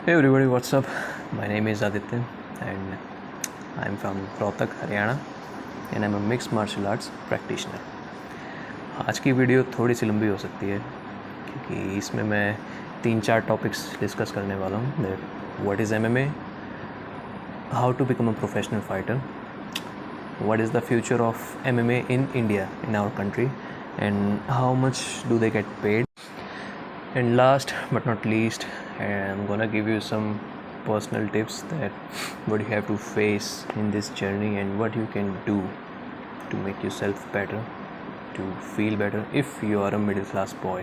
Hey everybody, what's up? My name is Aditya and I'm from Rohtak, Haryana and I'm a mixed martial arts practitioner. आज की video थोड़ी सी लंबी हो सकती है क्योंकि इसमें मैं 3-4 टॉपिक्स डिस्कस करने वाला हूँ. What is MMA, how to become a professional fighter, what is the future of MMA in India, in our country, and how much do they get paid. And last but not least, I'm gonna give you some personal tips that what you have to face in this journey and what you can do to make yourself better, to feel better if you are a middle class boy.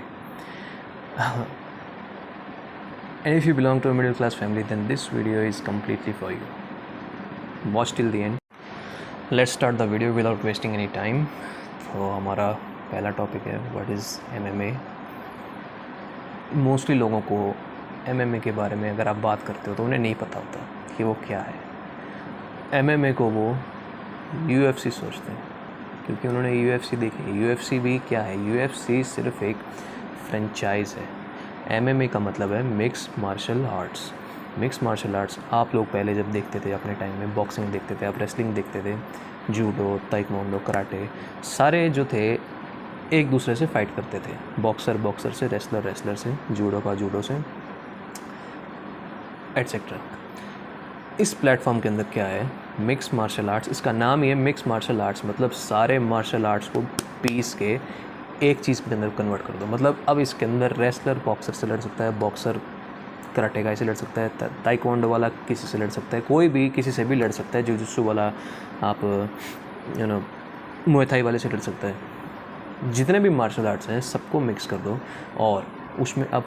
And if you belong to a middle class family, then this video is completely for you. Watch till the end. Let's start the video without wasting any time. तो हमारा पहला topic है what is MMA. Mostly लोगों को MMA के बारे में अगर आप बात करते हो तो उन्हें नहीं पता होता कि वो क्या है. MMA को वो UFC सोचते हैं क्योंकि उन्होंने UFC देखी है. UFC भी क्या है? UFC सिर्फ एक फ्रेंचाइज़ है. MMA का मतलब है mix martial arts. Mix martial arts आप लोग पहले जब देखते थे अपने टाइम में, बॉक्सिंग देखते थे, आप रेसलिंग देखते थे, जूडो, ताइक्वांडो, कराटे, सारे जो थे एक दूसरे से फाइट करते थे. बॉक्सर से, रेसलर से, जूडो का जूडो से, एट्सेट्रा. इस प्लेटफॉर्म के अंदर क्या है? Mix martial arts. इसका नाम ही है मिक्स मार्शल आर्ट्स, मतलब सारे मार्शल आर्ट्स को पीस के एक चीज़ के अंदर कन्वर्ट कर दो. मतलब अब इसके अंदर रेसलर बॉक्सर से लड़ सकता है, बॉक्सर कराटे गाय से लड़ सकता है, ताइक्वांडो वाला किसी से लड़ सकता है, कोई भी किसी से भी लड़ सकता है, जुजुत्सु वाला आप मुए थाई वाले से लड़ सकता है. जितने भी मार्शल आर्ट्स हैं सबको मिक्स कर दो और उसमें अब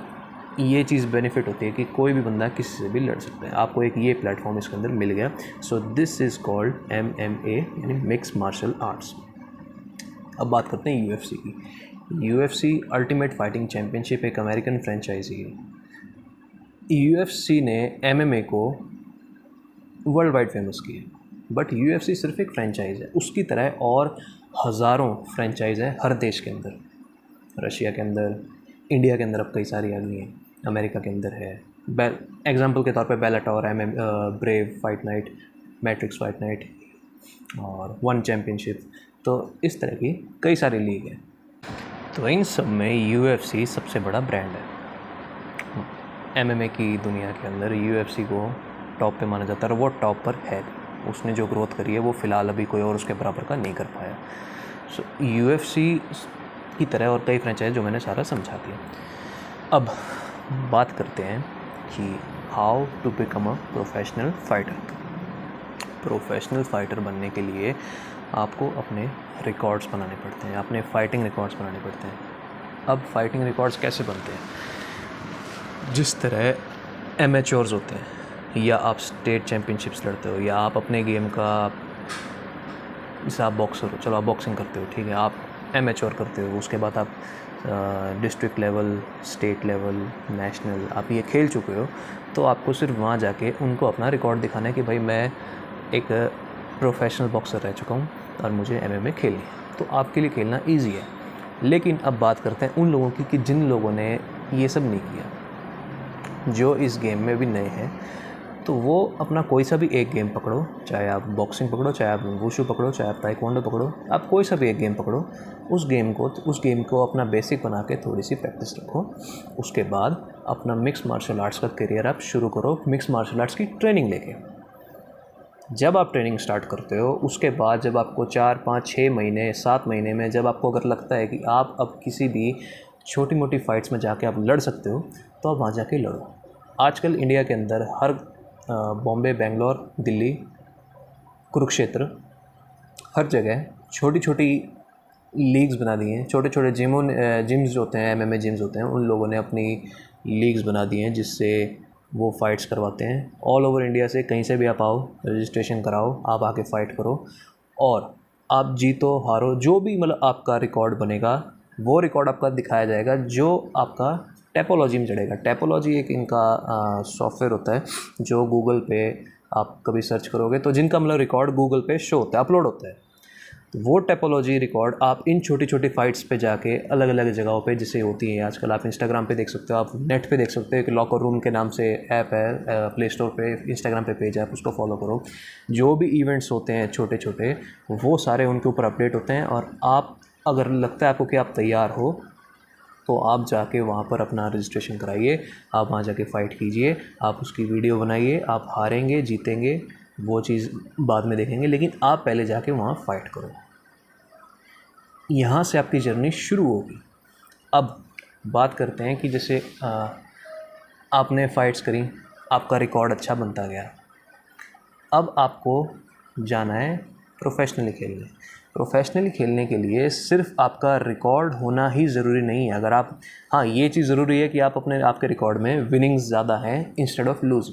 ये चीज़ बेनिफिट होती है कि कोई भी बंदा किसी से भी लड़ सकता है. आपको एक ये प्लेटफॉर्म इसके अंदर मिल गया. So this is called MMA यानी मिक्स मार्शल आर्ट्स. अब बात करते हैं UFC की. UFC अल्टीमेट फाइटिंग चैम्पियनशिप एक अमेरिकन फ्रेंचाइजी है. UFC ने MMA को वर्ल्ड वाइड फेमस किया, बट UFC सिर्फ एक फ्रेंचाइज़ है. उसकी तरह और हज़ारों फ्रेंचाइज़ है हर देश के अंदर. रशिया के अंदर, इंडिया के अंदर अब कई सारी आ गई हैं, अमेरिका के अंदर है. एग्जांपल के तौर पे Bellator, Brave fight night, Matrix fight night और वन चैम्पियनशिप. तो इस तरह की कई सारी लीग है. तो इन सब में UFC सबसे बड़ा ब्रांड है. MMA की दुनिया के अंदर UFC को टॉप पे माना जाता है और वो टॉप पर है. उसने जो ग्रोथ करी है वो फ़िलहाल अभी कोई और उसके बराबर का नहीं कर पाया. सो UFC की तरह और कई फ्रेंचाइज जो मैंने सारा समझा दिया. अब बात करते हैं कि how to become a professional fighter. Professional fighter बनने के लिए आपको अपने रिकॉर्ड्स बनाने पड़ते हैं, अपने फाइटिंग रिकॉर्ड्स बनाने पड़ते हैं. अब फाइटिंग रिकॉर्ड्स कैसे बनते हैं? जिस तरह एमेच्योर्स होते हैं या आप स्टेट चैम्पियनशिप्स लड़ते हो या आप अपने गेम का, जैसे आप बॉक्सर हो, चलो आप बॉक्सिंग करते हो, ठीक है, आप एमेच्योर करते हो, उसके बाद आप district level, state level, national आप ये खेल चुके हो, तो आपको सिर्फ वहाँ जाके उनको अपना रिकॉर्ड दिखाना है कि भाई मैं एक प्रोफेशनल बॉक्सर रह चुका हूँ और मुझे MMA खेलनी है. तो आपके लिए खेलना ईजी है. लेकिन अब बात करते हैं उन लोगों की कि जिन लोगों ने ये सब नहीं किया, जो इस गेम में भी नए हैं. तो वो अपना कोई सा भी एक गेम पकड़ो, चाहे आप बॉक्सिंग पकड़ो, चाहे आप वुशु पकड़ो, चाहे आप ताइक्वांडो पकड़ो, आप कोई सा भी एक गेम पकड़ो, उस गेम को अपना बेसिक बना के थोड़ी सी प्रैक्टिस रखो. उसके बाद अपना मिक्स मार्शल आर्ट्स का करियर आप शुरू करो, मिक्स मार्शल आर्ट्स की ट्रेनिंग लेके. जब आप ट्रेनिंग स्टार्ट करते हो उसके बाद जब आपको 4, 5, 6 महीने, 7 महीने में जब आपको अगर लगता है कि आप अब किसी भी छोटी मोटी फाइट्स में जाके आप लड़ सकते हो, तो आप वहाँ जाके लड़ो. आजकल इंडिया के अंदर हर बॉम्बे, बेंगलोर, दिल्ली, कुरुक्षेत्र, हर जगह छोटी छोटी लीग्स बना दी हैं. छोटे छोटे जिम्स होते हैं, MMA जिम्स होते हैं, उन लोगों ने अपनी लीग्स बना दी हैं जिससे वो फ़ाइट्स करवाते हैं. ऑल ओवर इंडिया से कहीं से भी आप आओ, रजिस्ट्रेशन कराओ, आप आके फ़ाइट करो और आप जीतो हारो, जो भी मतलब आपका रिकॉर्ड बनेगा वो रिकॉर्ड आपका दिखाया जाएगा जो आपका टैपोलॉजी में चढ़ेगा. टैपोलॉजी एक इनका सॉफ्टवेयर होता है जो गूगल पे आप कभी सर्च करोगे तो जिनका मतलब रिकॉर्ड गूगल पे शो होता है, अपलोड होता है. वो टाइपोलॉजी रिकॉर्ड आप इन छोटी छोटी फाइट्स पे जाके अलग अलग जगहों पे जैसे होती हैं आजकल, आप इंस्टाग्राम पे देख सकते हो, आप नेट पे देख सकते हो कि लॉकर रूम के नाम से ऐप है, प्ले स्टोर पे, इंस्टाग्राम पे पेज है, आप उसको फॉलो करो। जो भी इवेंट्स होते हैं छोटे छोटे वो सारे उनके ऊपर अपडेट होते हैं, और आप अगर लगता है आपको कि आप तैयार हो तो आप जाके वहाँ पर अपना रजिस्ट्रेशन कराइए, आप वहाँ जाके फ़ाइट कीजिए, आप उसकी वीडियो बनाइए, आप हारेंगे जीतेंगे वो चीज़ बाद में देखेंगे, लेकिन आप पहले जाके वहाँ फ़ाइट करो। यहाँ से आपकी जर्नी शुरू होगी। अब बात करते हैं कि जैसे आपने फ़ाइट्स करी, आपका रिकॉर्ड अच्छा बनता गया, अब आपको जाना है प्रोफेशनली खेलने। प्रोफेशनली खेलने के लिए सिर्फ आपका रिकॉर्ड होना ही ज़रूरी नहीं है। अगर आप, हाँ ये चीज़ ज़रूरी है कि आप आपके रिकॉर्ड में विनिंग्स ज़्यादा हैं इंस्टेड ऑफ लूज।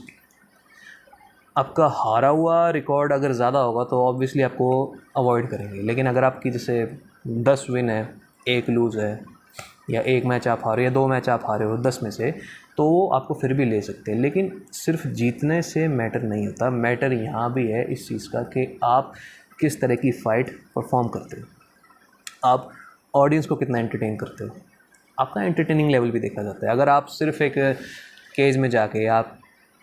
आपका हारा हुआ रिकॉर्ड अगर ज़्यादा होगा तो ऑब्वियसली आपको अवॉइड करेंगे, लेकिन अगर आपकी जैसे 10 विन है, 1 लूज़ है, या 1 मैच आप हारे, या 2 मैच आप हारे हो 10 में से, तो वो आपको फिर भी ले सकते हैं। लेकिन सिर्फ जीतने से मैटर नहीं होता, मैटर यहाँ भी है इस चीज़ का कि आप किस तरह की फ़ाइट परफॉर्म करते हो, आप ऑडियंस को कितना एंटरटेन करते हो, आपका एंटरटेनिंग लेवल भी देखा जाता है। अगर आप सिर्फ एक केज में जाके आप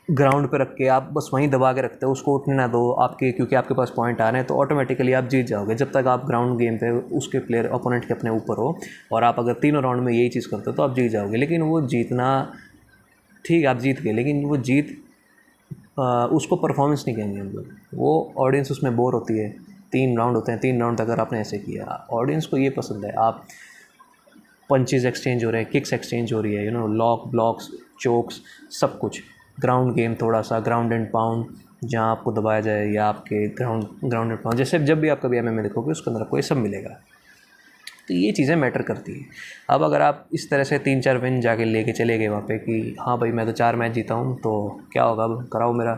ग्राउंड पे रख के आप बस वहीं दबा के रखते हो, उसको उठने ना दो आपके, क्योंकि आपके पास पॉइंट आ रहे हैं, तो ऑटोमेटिकली आप जीत जाओगे। जब तक आप ग्राउंड गेम पे उसके प्लेयर ओपोनेंट के अपने ऊपर हो और आप अगर तीनों राउंड में यही चीज़ करते हो तो आप जीत जाओगे। लेकिन वो जीतना, ठीक आप जीत गए, लेकिन वो जीत उसको परफॉर्मेंस नहीं कहेंगे हम लोग, वो ऑडियंस उसमें बोर होती है। 3 राउंड होते हैं, 3 राउंड अगर आपने ऐसे किया, ऑडियंस को ये पसंद है, आप पंचेज़ एक्सचेंज हो रहे हैं, किक्स एक्सचेंज हो रही है, लॉक ब्लॉक्स चोक्स सब कुछ, ग्राउंड गेम थोड़ा सा, ग्राउंड एंड पाउंड जहाँ आपको दबाया जाए, या आपके ग्राउंड एंड पाउंड, जैसे जब भी आप कभी MMA देखोगे उसके अंदर आपको ये सब मिलेगा। तो ये चीज़ें मैटर करती हैं। अब अगर आप इस तरह से 3-4 विन जाके लेके चले गए वहाँ पे कि हाँ भाई मैं तो 4 मैच जीता हूँ तो क्या होगा, अब कराओ मेरा,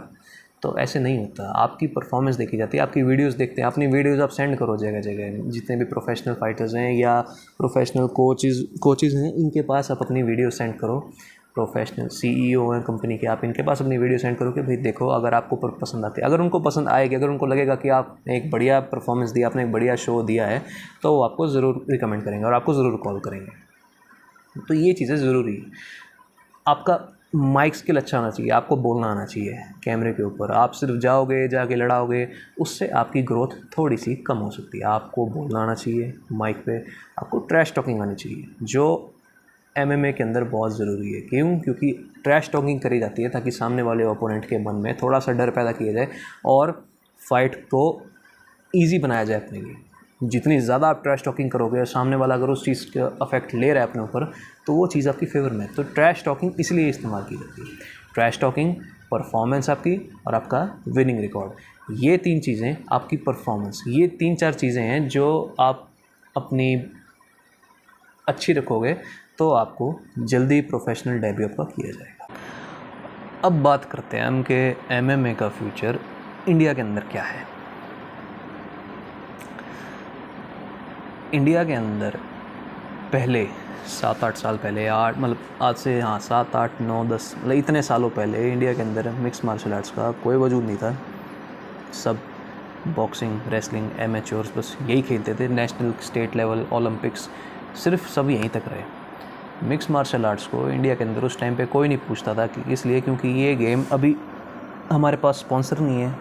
तो ऐसे नहीं होता। आपकी परफॉर्मेंस देखी जाती है, आपकी वीडियोस देखते हैं, अपनी वीडियोस आप सेंड करो जगह जगह, जितने भी प्रोफेशनल फाइटर्स हैं या प्रोफेशनल कोचेज़ हैं, इनके पास आप अपनी वीडियो सेंड करो। प्रोफेशनल CEO हैं कंपनी के, आप इनके पास अपनी वीडियो सेंड करो कि भाई देखो, अगर आपको पसंद आती है, अगर उनको पसंद आएगी, अगर उनको लगेगा कि आपने एक बढ़िया परफॉर्मेंस दिया, आपने एक बढ़िया शो दिया है, तो वो आपको ज़रूर रिकमेंड करेंगे और आपको ज़रूर कॉल करेंगे। तो ये चीज़ें ज़रूरी है। आपका माइक स्किल अच्छा होना चाहिए, आपको बोलना आना चाहिए कैमरे के ऊपर। आप सिर्फ जाओगे, जाके लड़ाओगे, उससे आपकी ग्रोथ थोड़ी सी कम हो सकती है। आपको बोलना आना चाहिए माइक पे, आपको ट्रैश टॉकिंग आनी चाहिए, जो MMA के अंदर बहुत ज़रूरी है। क्यों? क्योंकि ट्रैश टॉकिंग करी जाती है ताकि सामने वाले ओपोनेंट के मन में थोड़ा सा डर पैदा किया जाए और फाइट को ईजी बनाया जाए अपने लिए। जितनी ज़्यादा आप ट्रैश टॉकिंग करोगे और सामने वाला अगर उस चीज़ का अफेक्ट ले रहा है अपने ऊपर, तो वो चीज़ आपकी फेवर में है। तो ट्रैश टॉकिंग इसलिए इस्तेमाल की जाती है। ट्रैश टॉकिंग, परफॉर्मेंस आपकी, और आपका विनिंग रिकॉर्ड, ये 3 चीज़ें आपकी परफॉर्मेंस, ये 3-4 चीज़ें हैं जो आप अपनी अच्छी रखोगे तो आपको जल्दी प्रोफेशनल डेब्यू आपका किया जाएगा। अब बात करते हैं हम कि MMA का फ्यूचर इंडिया के अंदर क्या है। इंडिया के अंदर पहले 7-8 साल पहले, आज से 7, 8, 9, 10 इतने सालों पहले इंडिया के अंदर मिक्स मार्शल आर्ट्स का कोई वजूद नहीं था। सब बॉक्सिंग, रेसलिंग, एमेच्योर्स बस यही खेलते थे। नेशनल, स्टेट लेवल, ओलंपिक्स, सिर्फ सब यहीं तक रहे। मिक्स मार्शल आर्ट्स को इंडिया के अंदर उस टाइम पे कोई नहीं पूछता था, कि इसलिए क्योंकि ये गेम अभी हमारे पास स्पॉन्सर नहीं है,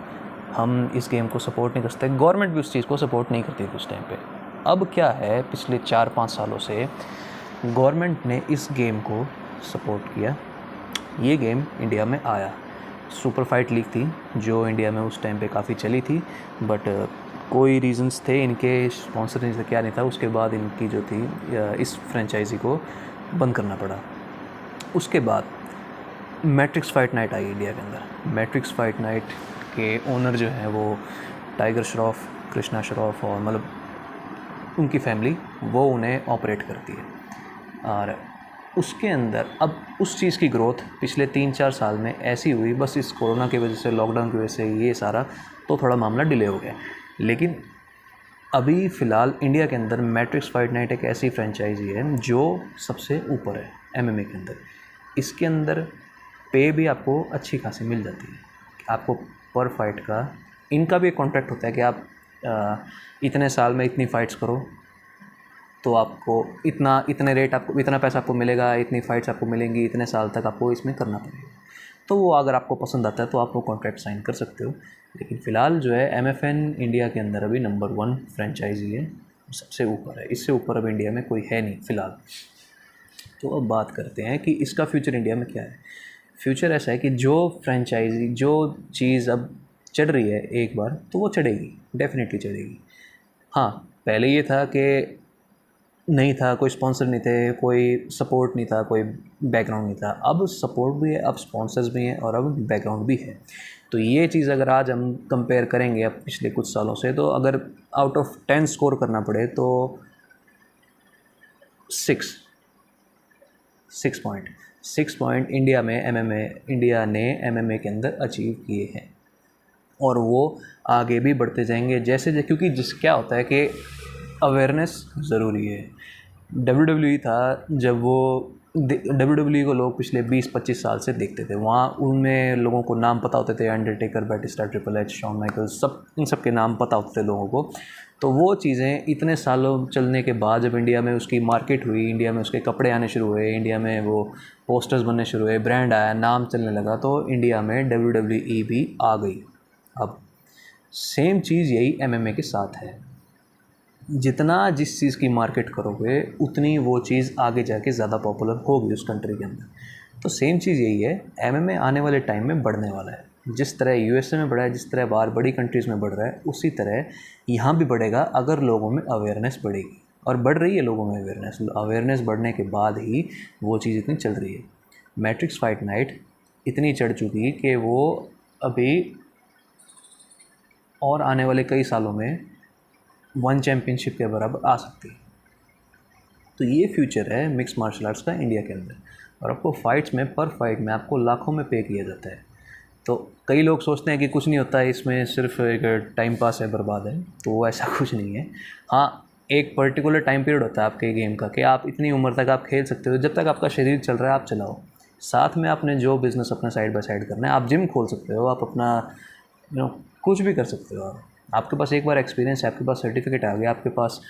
हम इस गेम को सपोर्ट नहीं कर सकते, गवर्नमेंट भी उस चीज़ को सपोर्ट नहीं करती थी उस टाइम पे। अब क्या है, पिछले 4-5 सालों से गवर्नमेंट ने इस गेम को सपोर्ट किया, ये गेम इंडिया में आया। सुपर फाइट लीग थी जो इंडिया में उस टाइम पे काफ़ी चली थी, बट कोई रीजंस थे इनके, स्पॉन्सर नहीं था, क्या नहीं था, उसके बाद इनकी जो थी इस फ्रेंचाइजी को बंद करना पड़ा। उसके बाद matrix fight night I India के अंदर। मैट्रिक्स फाइट नाइट के ओनर जो हैं वो टाइगर श्रॉफ, कृष्णा श्रॉफ, और मतलब उनकी फैमिली, वो उन्हें ऑपरेट करती है। और उसके अंदर अब उस चीज़ की ग्रोथ पिछले 3-4 साल में ऐसी हुई, बस इस कोरोना की वजह से, लॉकडाउन की वजह से ये सारा तो थोड़ा मामला डिले हो गया। लेकिन अभी फ़िलहाल इंडिया के अंदर मैट्रिक्स फाइट नाइट एक ऐसी फ्रेंचाइजी है जो सबसे ऊपर है MMA के अंदर। इसके अंदर पे भी आपको अच्छी खासी मिल जाती है, आपको पर फाइट का, इनका भी एक कॉन्ट्रैक्ट होता है कि आप इतने साल में इतनी फ़ाइट्स करो तो आपको इतने रेट आपको इतना पैसा आपको मिलेगा, इतनी फ़ाइट्स आपको मिलेंगी, इतने साल तक आपको इसमें करना पड़ेगा। तो वो अगर आपको पसंद आता है तो आप वो कॉन्ट्रैक्ट साइन कर सकते हो। लेकिन फ़िलहाल जो है MFN इंडिया के अंदर अभी नंबर 1 फ्रेंचाइजी है, सबसे ऊपर है। इससे ऊपर अब इंडिया में कोई है नहीं फ़िलहाल। तो अब बात करते हैं कि इसका फ्यूचर इंडिया में क्या है। फ्यूचर ऐसा है कि जो फ्रेंचाइजी जो चीज़ अब चढ़ रही है एक बार तो वो चढ़ेगी, डेफिनेटली चढ़ेगी। हाँ, पहले ये था कि नहीं था, कोई स्पॉन्सर नहीं थे, कोई सपोर्ट नहीं था, कोई बैकग्राउंड नहीं था। अब सपोर्ट भी है, अब स्पॉन्सर्स भी हैं और अब बैकग्राउंड भी है। तो ये चीज़ अगर आज हम कंपेयर करेंगे अब पिछले कुछ सालों से, तो अगर आउट ऑफ 10 स्कोर करना पड़े तो 6 पॉइंट इंडिया में इंडिया ने MMA के अंदर अचीव किए हैं और वो आगे भी बढ़ते जाएंगे जैसे क्योंकि क्या होता है कि अवेयरनेस ज़रूरी है। WWE था, जब वो WWE को लोग पिछले 20-25 साल से देखते थे, वहाँ उनमें लोगों को नाम पता होते थे, Undertaker, Batista, triple H, Shawn Michaels, सब इन सब के नाम पता होते थे लोगों को। तो वो चीज़ें इतने सालों चलने के बाद जब इंडिया में उसकी मार्केट हुई, इंडिया में उसके कपड़े आने शुरू हुए, इंडिया में वो पोस्टर्स बनने शुरू हुए, ब्रांड आया, नाम चलने लगा, तो इंडिया में WWE भी आ गई। अब सेम चीज़ यही MMA के साथ है। जितना जिस चीज़ की मार्केट करोगे उतनी वो चीज़ आगे जाके ज़्यादा पॉपुलर होगी उस कंट्री के अंदर। तो सेम चीज़ यही है, MMA आने वाले टाइम में बढ़ने वाला है। जिस तरह USA में बढ़ा है, जिस तरह बाहर बड़ी कंट्रीज़ में बढ़ रहा है, उसी तरह यहाँ भी बढ़ेगा अगर लोगों में अवेयरनेस बढ़ेगी। और बढ़ रही है लोगों में अवेयरनेस बढ़ने के बाद ही वो चीज़ इतनी चल रही है। मैट्रिक्स फाइट नाइट इतनी चढ़ चुकी कि वो अभी और आने वाले कई सालों में 1 चैम्पियनशिप के बराबर आ सकती है। तो ये फ्यूचर है मिक्स मार्शल आर्ट्स का इंडिया के अंदर। और आपको फ़ाइट्स में, पर फाइट में आपको लाखों में पे किया जाता है। तो कई लोग सोचते हैं कि कुछ नहीं होता है इसमें, सिर्फ एक टाइम पास है, बर्बाद है। तो ऐसा कुछ नहीं है। हाँ, एक पर्टिकुलर टाइम पीरियड होता है आपके गेम का कि आप इतनी उम्र तक आप खेल सकते हो, जब तक आपका शरीर चल रहा है आप चलाओ। साथ में आपने जो बिज़नेस अपना साइड बाय साइड करना है, आप जिम खोल सकते हो, आप अपना कुछ भी कर सकते हो। आपके पास एक बार एक्सपीरियंस है, आपके पास सर्टिफिकेट आ गया, आपके पास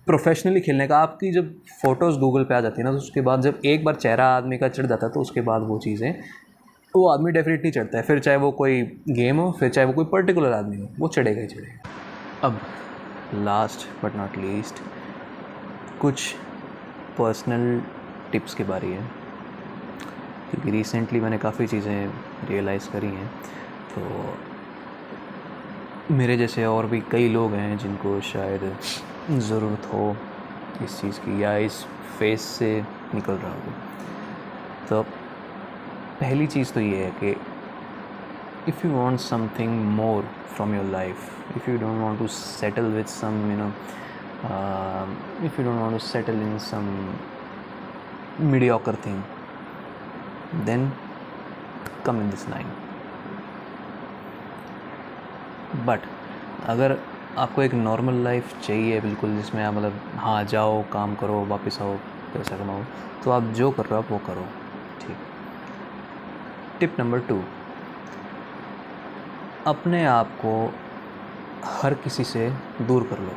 प्रोफेशनली खेलने का, आपकी जब फ़ोटोज़ गूगल पे आ जाती है ना, तो उसके बाद जब एक बार चेहरा आदमी का चढ़ जाता है तो उसके बाद वो चीज़ें, वो आदमी डेफिनेटली चढ़ता है। फिर चाहे वो कोई गेम हो, फिर चाहे वो कोई पर्टिकुलर आदमी हो, वो चढ़ेगा ही चढ़ेगा। अब लास्ट बट नॉट लीस्ट कुछ पर्सनल टिप्स के बारे है, क्योंकि रिसेंटली मैंने काफ़ी चीज़ें रियलाइज़ करी हैं। तो मेरे जैसे और भी कई लोग हैं जिनको शायद ज़रूरत हो इस चीज़ की, या इस फेज़ से निकल रहा हो। तो पहली चीज़ तो ये है कि if you want something more from your life, if you don't want to settle with some if you don't want to settle in some mediocre thing, then come in this line. But अगर आपको एक normal life चाहिए बिल्कुल, जिसमें आप मतलब हाँ जाओ, काम करो, वापस आओ, पैसा कमाओ, तो आप जो कर रहे हो आप वो करो। ठीक। टिप नंबर 2, अपने आप को हर किसी से दूर कर लो।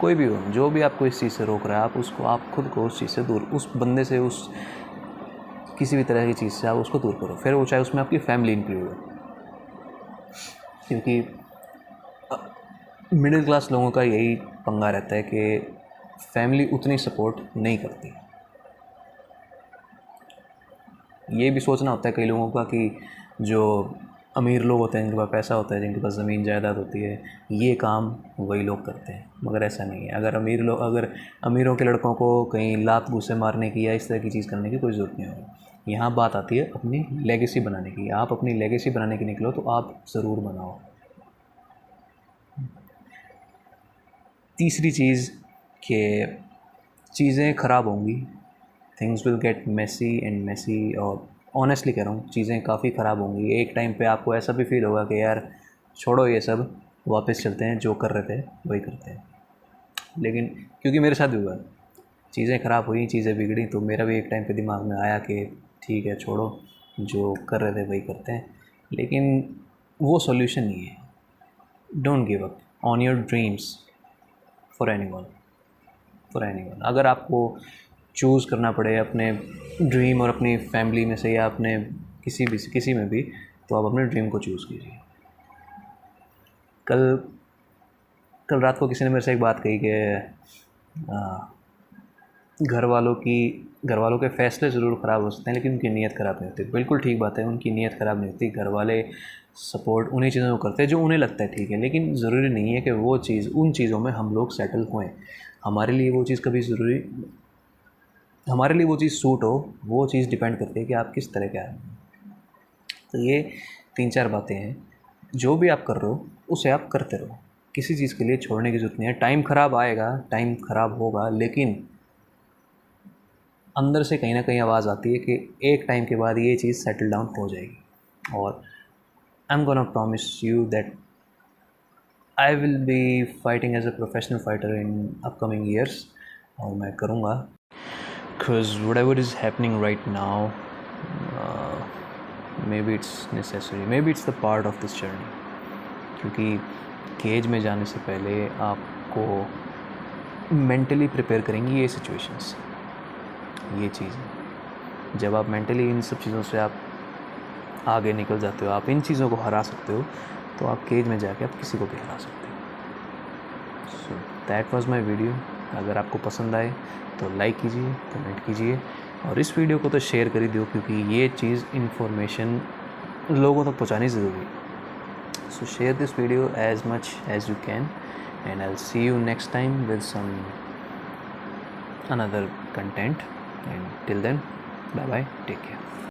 कोई भी हो, जो भी आपको इस चीज़ से रोक रहा है, आप खुद को उस चीज़ से दूर, उस बंदे से, उस किसी भी तरह की चीज़ से आप उसको दूर करो। फिर वो चाहे उसमें आपकी फैमिली इंक्लूड हो, क्योंकि मिडिल क्लास लोगों का यही पंगा रहता है कि फैमिली उतनी सपोर्ट नहीं करती। ये भी सोचना होता है कई लोगों का कि जो अमीर लोग होते हैं, जिनके पास पैसा होता है, जिनके पास ज़मीन जायदाद होती है, ये काम वही लोग करते हैं। मगर ऐसा नहीं है। अगर अमीरों के लड़कों को कहीं लात घूंसे मारने की या इस तरह की चीज़ करने की कोई ज़रूरत नहीं होगी। यहाँ बात आती है अपनी लेगेसी बनाने की। आप अपनी लेगेसी बनाने की निकलो तो आप ज़रूर बनाओ। तीसरी चीज़ कि चीज़ें ख़राब होंगी, things will get messy and messy, और ऑनेस्टली कह रहा हूँ, चीज़ें काफ़ी ख़राब होंगी। एक टाइम पे आपको ऐसा भी फील होगा कि यार छोड़ो ये सब, वापस चलते हैं, जो कर रहे थे वही करते हैं। लेकिन क्योंकि मेरे साथ भी हुआ, चीज़ें ख़राब हुई, चीज़ें बिगड़ी, तो मेरा भी एक टाइम पे दिमाग में आया कि ठीक है छोड़ो, जो कर रहे थे वही करते हैं। लेकिन वो सॉल्यूशन नहीं है। Don't give up on your dreams for anyone, अगर आपको चूज़ करना पड़े अपने ड्रीम और अपनी फैमिली में से या अपने किसी में भी, तो आप अपने ड्रीम को चूज़ कीजिए। कल रात को किसी ने मेरे से एक बात कही कि घर वालों के फ़ैसले ज़रूर ख़राब हो सकते हैं लेकिन उनकी नीयत ख़राब नहीं होती। बिल्कुल ठीक बात है, उनकी नीयत ख़राब नहीं होती। घर वाले सपोर्ट उन्हीं चीज़ों को करते हैं जो उन्हें लगता है ठीक है, लेकिन ज़रूरी नहीं है कि वो चीज़ उन चीज़ों में हम लोग सेटल होएं। हमारे लिए वो चीज़ सूट हो, वो चीज़ डिपेंड करती है कि आप किस तरह के आदमी। तो ये 3-4 बातें हैं, जो भी आप कर रहे हो उसे आप करते रहो, किसी चीज़ के लिए छोड़ने की ज़रूरत नहीं है। टाइम ख़राब आएगा, टाइम ख़राब होगा, लेकिन अंदर से कहीं ना कहीं आवाज़ आती है कि एक टाइम के बाद ये चीज़ सेटल डाउन हो जाएगी। और I am gonna promise you that I will be fighting as a professional fighter in upcoming years, और मैं करूँगा। Because whatever is happening right now, maybe it's necessary, maybe it's the part of this journey. क्योंकि cage में जाने से पहले आपको mentally prepare करेंगी ये सिचुएशंस, ये चीज़ें। जब आप मेंटली इन सब चीज़ों से आप आगे निकल जाते हो, आप इन चीज़ों को हरा सकते हो, तो आप केज में जाके आप किसी को भी हरा सकते हो। So that was my video. अगर आपको पसंद आए तो लाइक कीजिए, कमेंट कीजिए, और इस वीडियो को तो शेयर कर ही दो, क्योंकि ये चीज़ इन्फॉर्मेशन लोगों तक पहुँचानी ज़रूरी है। So share this video as much as you can, and I'll see you next time with some another content, and till then, bye bye, take care.